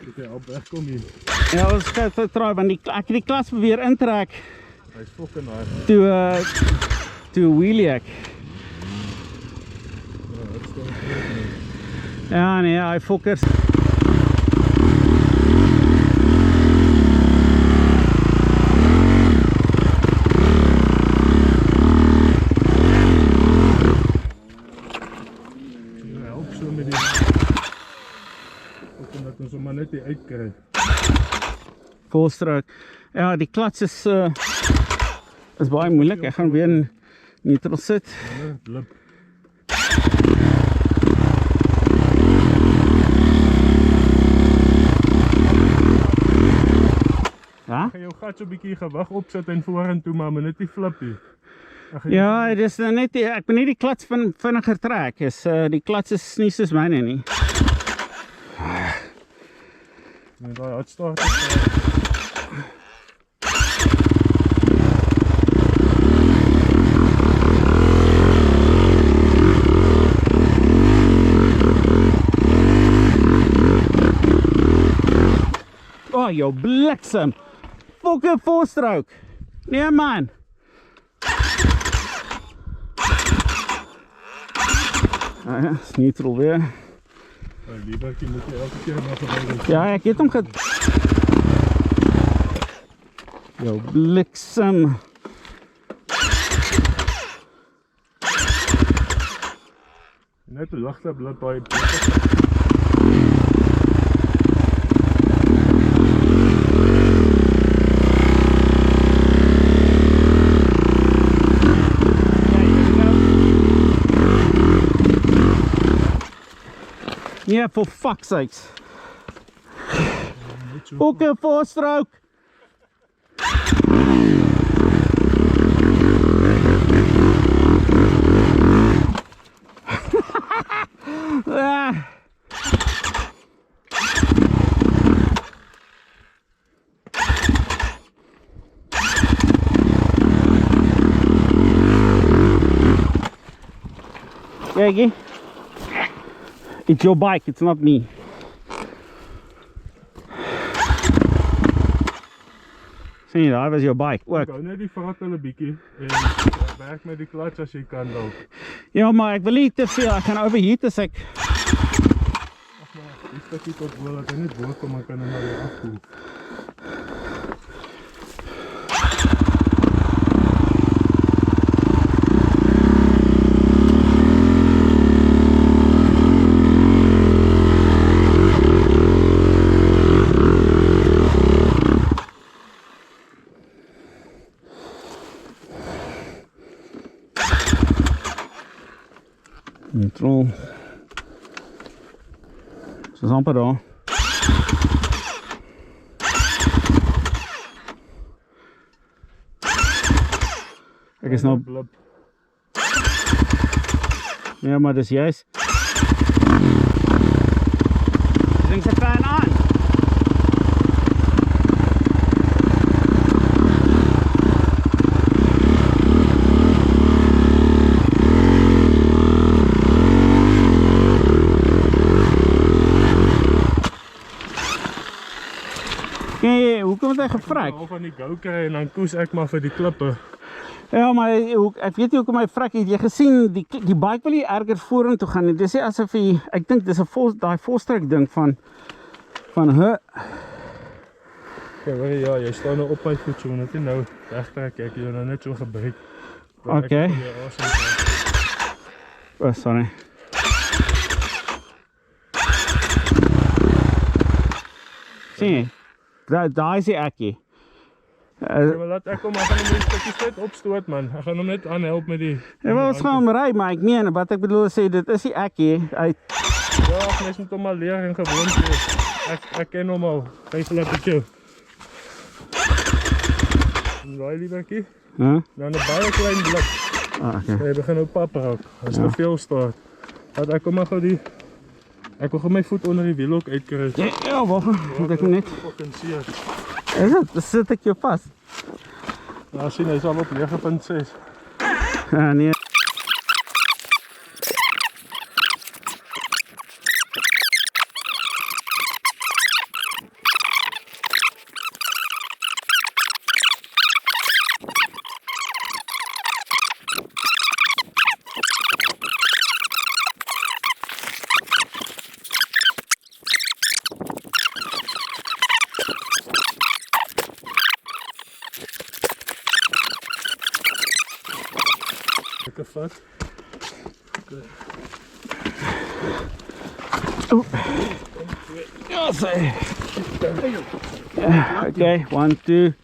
Moet jy al wegkom hier. Ja, ons gaan try, want ek het die klats probeer intrek, Hy is fucking hard. toe wheelie ek. Ja, dit staan goed nie. Ja nee, hy fokkers. Ja, help so met die... Ook omdat ons hom maar net hier uitkry. Volstrook. Ja, die klats is baie moeilik. Ek gaan weer in neutral sit. Ja, blip. Ja? Ek gaan jou gat so 'n bietjie gewig opsit en vorentoe, maar moet net nie flip nie. Ja, dit is nou net ek moet net die klats vinniger trek. Die klats is nie soos myne nie. Met daai hartstart. Oh, jou bliksem. Fucking voorstrook. Nee man. Ah ja, is neutral weer. Die liebertjie moet jy elke keer maar gebruik. Ja, ek het hom jou bliksem. Net 'n ligte blip baie. Yeah, for fuck's sakes. Ook 'n voorstrook. Ah. Jackie, it's your bike, it's not me. Sien jy, daar was jou bike ook. Gou net die throttle 'n bietjie en werk met die clutch as jy kan dalk. Ja, maar ek wil nie te veel, ek gaan overheat as ek... Ag maar, die stukkie tot wil dat hy net bo kom, maar kan hom maar weer afkoel. Neutral. So is amper daar. Ek is nou... Blip. Ja, maar dis juist. Ding se fan aan. Nee, hoekom het hy gevrak? Al van die gou kry en dan koes ek maar vir die klippe. Ja, maar ek weet nie hoekom hy vrak het. Jy gesien die bike wil nie erger vorentoe gaan nie. Dis nie asof hy, ek dink dis 'n daai volstrek ding van Ja, jy staan nou op my voet, so net nie nou wegtrek ek jou nou net so gebruik. Okay. Oh, sorry. Sien jy? Daar is die ekkie. Maar laat ek hom, ek gaan hom net 'n stukkie net opstoot man. Ek gaan hom net aanhelp met die... Ja, maar ons gaan hom ry, maar ek meen, wat ek bedoel sê, dit is die ekkie. Ja, mens moet hom maar leer en gewoond wees. Ek ken hom al. Kyk laat ek jou. Raai liebertjie. Huh? Dan 'n baie klein blik. Ah, okay. Hy begin nou pap raak. As te veel staat. Laat ek hom maar gou die... Ek wil gou my voet onder die wiel ook uitkry. Ja, wag, moet ek net... Fucking seer. Is dit? Dan sit ek jou vas. Ja, sien, hy is al op 9.6. Ja, nee. Lekker vat. Ja, sê. Ja, okay, 1, 2.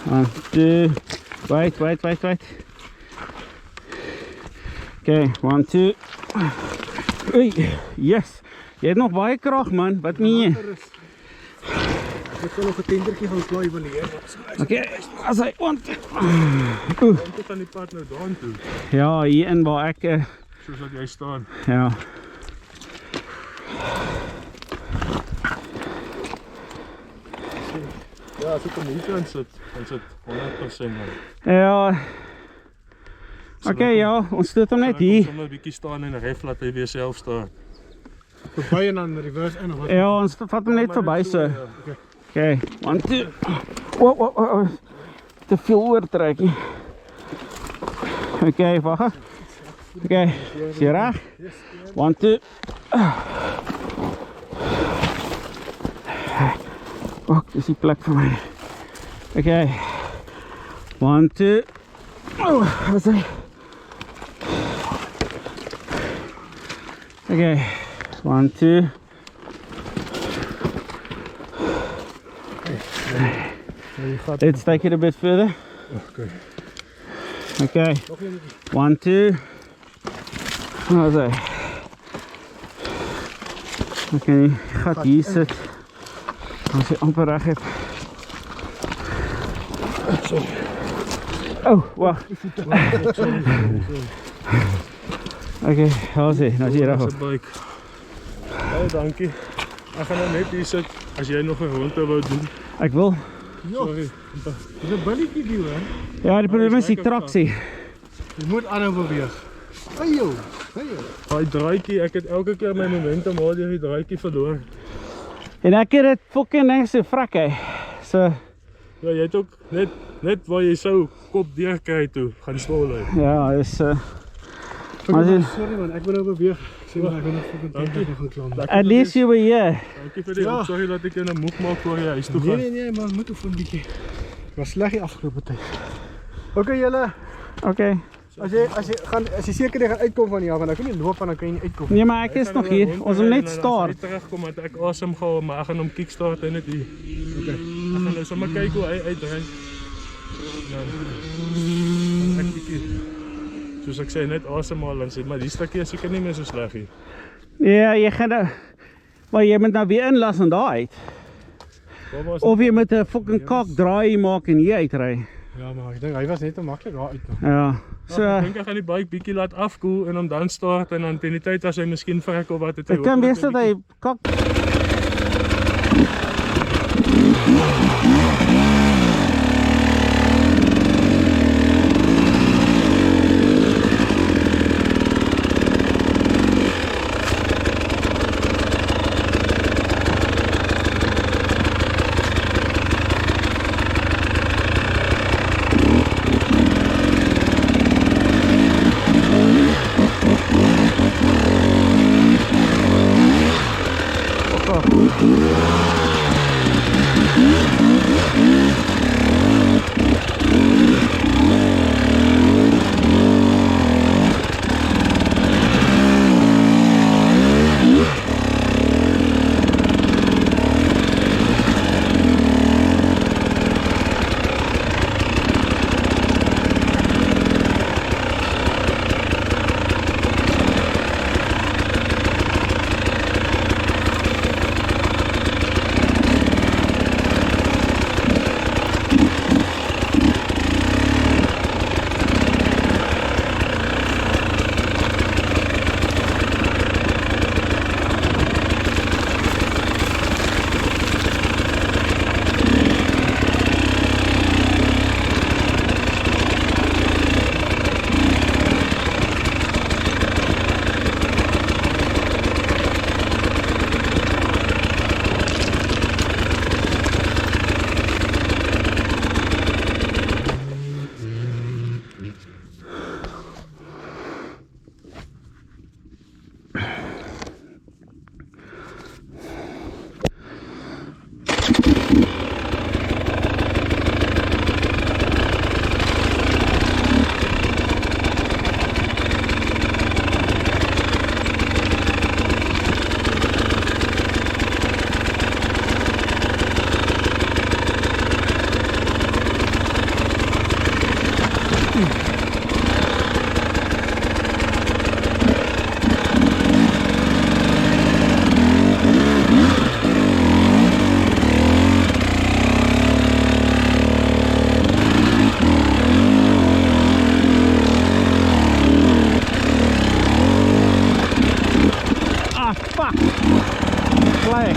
1, 2. Wait. Okay, 1, 2. Oei, yes. Jy het nog baie krag man, wat meen jy? Ek sal nog 'n tendertjie gaan slaai van hier. Okay, as hy want. Kom tot aan die pad nou daan toe. Ja, hier in waar ek Soos wat jy staan. ja. Ja, as ek om hier kan sit, dan sit 100% man. Ja. Okay, ja, ons stoot hom net Ek kom hier. sommer 'n bietjie staan en ref laat hy weer self staan. Verby en dan reverse in of wat? Ja, ons vat hom net verby so. Ja. Okay, 1, 2. Wow. Te veel oortrekking. Okay, wag. Okay, is jy reg? 1, 2. Ook, dis die plek vir my. Okay. 1, 2. Oh, wat sê? Okay. 1, 2. Let's take it a bit further. Okay. Okay. 1, 2. Wat sê? Okay, gaat hier sit. Als je amper reg hebt. Oh, wacht. Oké, hou ze. Nou zie je Dat dat is 'n bike. Baie dankie. Ek gaan nou net hier sit as jy nog 'n ronde wou doen. Ik wil. Sorry. Dis 'n billetjie die hoor. Ja, die probleem is die tractie. Jy moet aanhou beweeg. Ayo. Daai draaitjie, ek het elke keer my momentum maar deur die draaitjie verloor. En ek het dit fucking ding so vrek hy. So, Ja, jy het ook net waar jy sou kop deurkry toe gaan stol hy. ja, is Maar as jy, sorry man, ek wil nou beweeg. Ek sê maar ek wil nog fucking tenderjie gaan klam. at least you were here. Dankie vir die Ja. hulp. Sorry dat ek jou nou moeg maak voor jy huis toe gaan. Nee man, moet oefen 'n bietjie. Was sleg die afgelope tyd. Okay julle, Okay. as jy seker jy gaan uitkom van hier, want ek kan nie loop en dan kan jy nie uitkom. Nee, maar ek is nog hier. Ons moet net start. As hy terugkom dat ek asem gehou, maar ek gaan hom kickstart en net hier. Okay. Ek gaan nou sommer kyk hoe hy uitdry. Dan ek bietjie soos ek sê net asemhaal en sê, maar die stukkie is seker nie meer so sleg hier. Ja, jy gaan nou, maar jy moet nou weer inlas en daar uit. Waar was Of jy moet 'n fucking kak draai maak en hier uitry. Ja, maar ek dink hy was net te maklik daar uit. Ja. So, ek dink ek gaan die bike bietjie laat afkoel en hom dan start en dan teen die tyd as hy miskien vrek of wat het hy Dit kan wees dat hy kak. Oh. Ah, fuck! Play.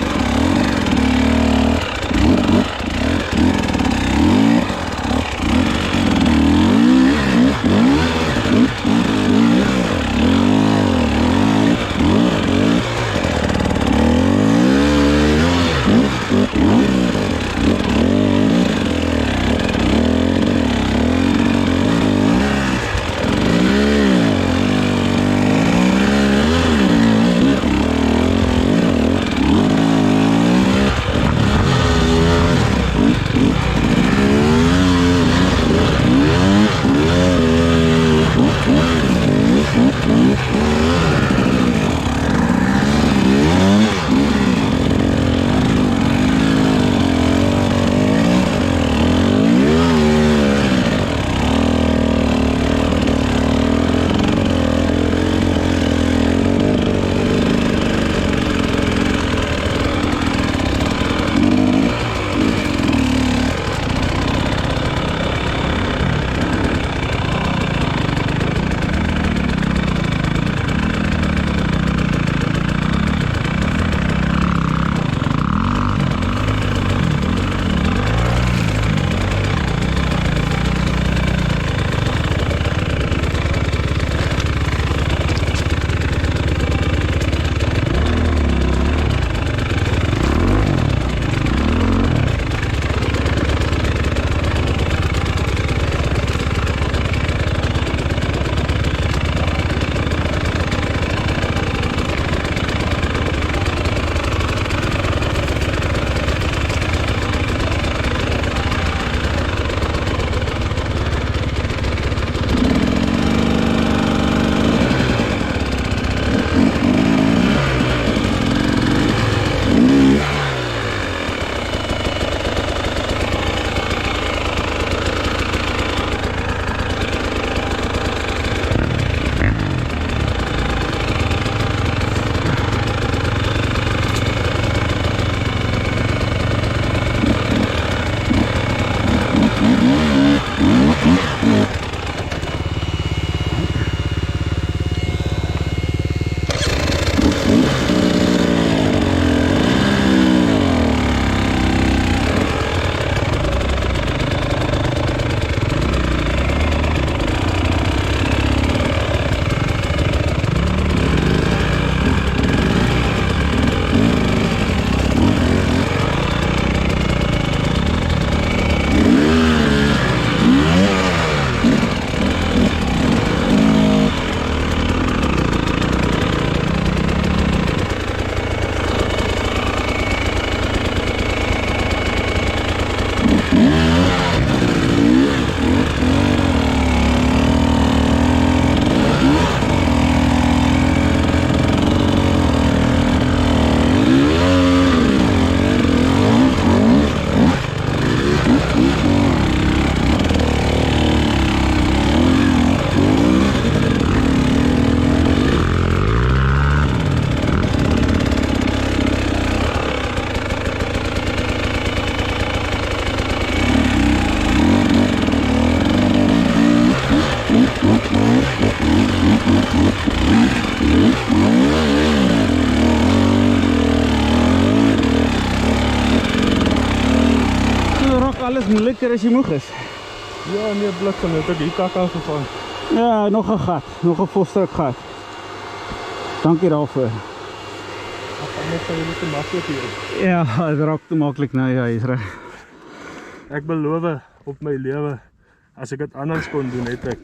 Alles moeilijker als je moeg is. Ja, nee, bliksem, het ook hier kak aangevang. Ja, nog een gat. Nog een volstuk gat. Dank je daarvoor. Ach, anders zijn jullie te makkelijk hier. Ja, het raakt te makkelijk nou, ja, is reg. Ek beloof op my lewe, as ek dit anders kon doen, het ek.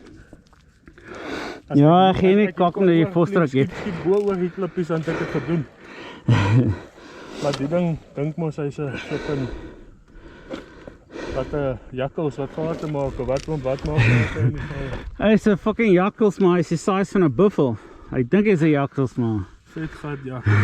Ja, geen kak na jy volstuk het. Skiet bo oor die klippies en ek het gedoen. Maar die ding, dink mos hy's 'n flippin wat 'n jakkals wat vaart te maak of wat maak hy nie. Hy is 'n fucking jakkals, maar hy is die size van 'n buffel. Ek dink hy's 'n jakkals, maar vet gat jakkals.